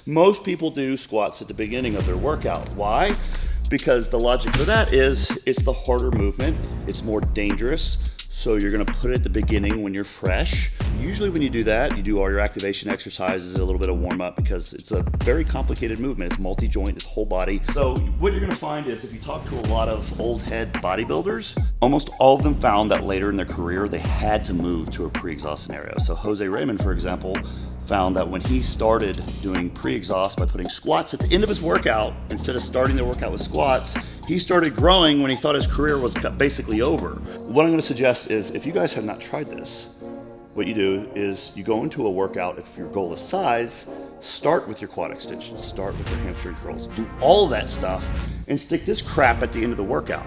Most people do squats at the beginning of their workout. Why? Because the logic for that is it's the harder movement, it's more dangerous, so you're gonna put it at the beginning when you're fresh. Usually when you do that, you do all your activation exercises, a little bit of warm up, because it's a very complicated movement. It's multi-joint, it's whole body. So what you're gonna find is if you talk to a lot of old head bodybuilders, almost all of them found that later in their career, they had to move to a pre-exhaust scenario. So Jose Raymond, for example, found that when he started doing pre-exhaust by putting squats at the end of his workout, instead of starting the workout with squats, he started growing when he thought his career was basically over. What I'm gonna suggest is, if you guys have not tried this, what you do is you go into a workout, if your goal is size, start with your quad extensions, start with your hamstring curls, do all of that stuff, and stick this crap at the end of the workout.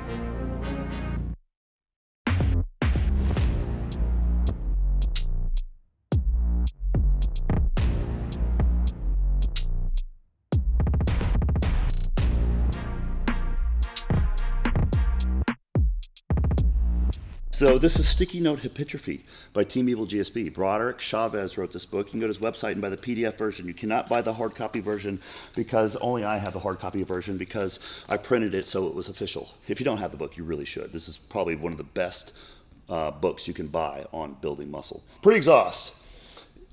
So this is Sticky Note Hypertrophy by Team Evil GSB. Broderick Chavez wrote this book. You can go to his website and buy the PDF version. You cannot buy the hard copy version because only I have the hard copy version because I printed it so it was official. If you don't have the book, you really should. This is probably one of the best books you can buy on building muscle. Pre-exhaust.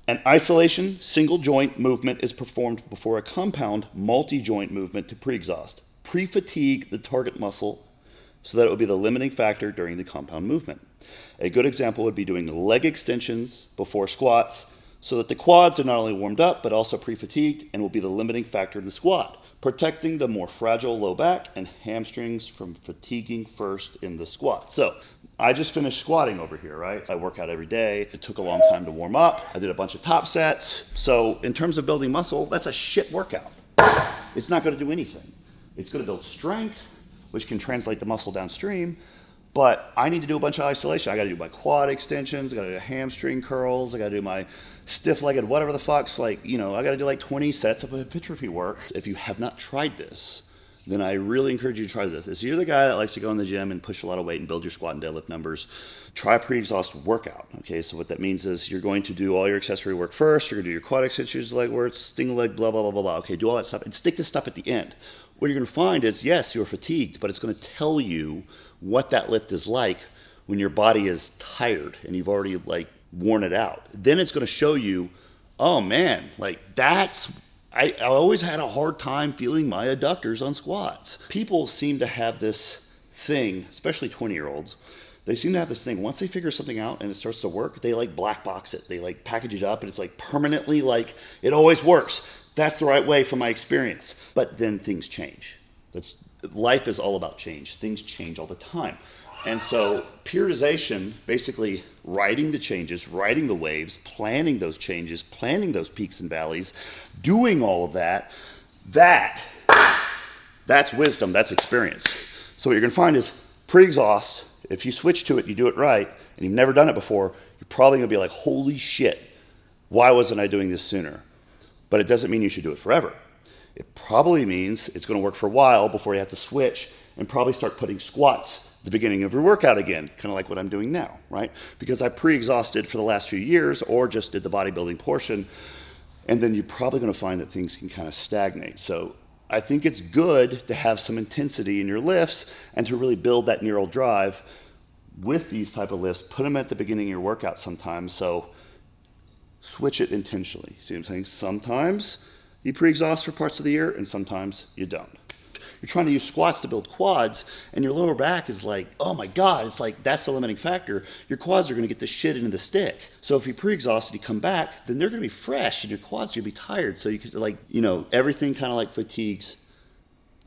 An isolation single joint movement is performed before a compound multi-joint movement to pre-exhaust. Pre-fatigue the target muscle so that it would be the limiting factor during the compound movement. A good example would be doing leg extensions before squats so that the quads are not only warmed up but also pre-fatigued and will be the limiting factor in the squat, protecting the more fragile low back and hamstrings from fatiguing first in the squat. So I just finished squatting over here, right? I work out every day. It took a long time to warm up. I did a bunch of top sets. So in terms of building muscle, that's a shit workout. It's not gonna do anything. It's gonna build strength, which can translate the muscle downstream, but I need to do a bunch of isolation. I gotta do my quad extensions, I gotta do hamstring curls, I gotta do my stiff-legged whatever the fuck's, like, you know, I gotta do like 20 sets of hypertrophy work. If you have not tried this, then I really encourage you to try this. If you're the guy that likes to go in the gym and push a lot of weight and build your squat and deadlift numbers, try a pre-exhaust workout, okay? So what that means is you're going to do all your accessory work first, you're gonna do your quad extensions, leg work, sting leg, blah, blah, blah, blah, blah. Okay, do all that stuff and stick this stuff at the end. What you're gonna find is, yes, you're fatigued, but it's gonna tell you what that lift is like when your body is tired and you've already like worn it out. Then it's gonna show you, oh man, like that's, I always had a hard time feeling my adductors on squats. People seem to have this thing, especially 20-year-olds, they seem to have this thing, once they figure something out and it starts to work, they like black box it. They like package it up and it's like permanently like, it always works. That's the right way from my experience. But then things change. Life is all about change. Things change all the time. And so periodization, basically writing the changes, writing the waves, planning those changes, planning those peaks and valleys, doing all of that, that's wisdom, that's experience. So what you're gonna find is pre-exhaust, if you switch to it, you do it right, and you've never done it before, you're probably gonna be like, holy shit, why wasn't I doing this sooner? But it doesn't mean you should do it forever. It probably means it's gonna work for a while before you have to switch and probably start putting squats at the beginning of your workout again, kind of like what I'm doing now, right? Because I pre-exhausted for the last few years or just did the bodybuilding portion, and then you're probably gonna find that things can kind of stagnate. So I think it's good to have some intensity in your lifts and to really build that neural drive with these type of lifts. Put them at the beginning of your workout sometimes, so switch it intentionally. See what I'm saying? Sometimes you pre-exhaust for parts of the year and sometimes you don't. You're trying to use squats to build quads and your lower back is like, oh my God, it's like, that's the limiting factor. Your quads are gonna get the shit into the stick. So if you pre-exhaust and you come back, then they're gonna be fresh and your quads are gonna be tired. So you could like, you know, everything kind of like fatigues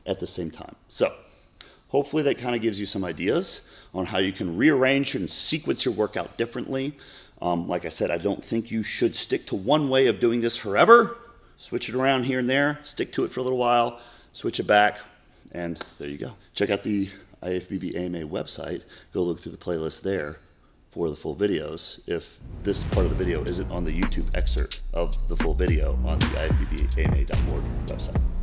at the same time. So hopefully that kind of gives you some ideas on how you can rearrange and sequence your workout differently. Like I said, I don't think you should stick to one way of doing this forever. Switch it around here and there, stick to it for a little while, switch it back, and there you go. Check out the IFBBAMA website. Go look through the playlist there for the full videos if this part of the video isn't on the YouTube excerpt of the full video on the IFBBAMA.org website.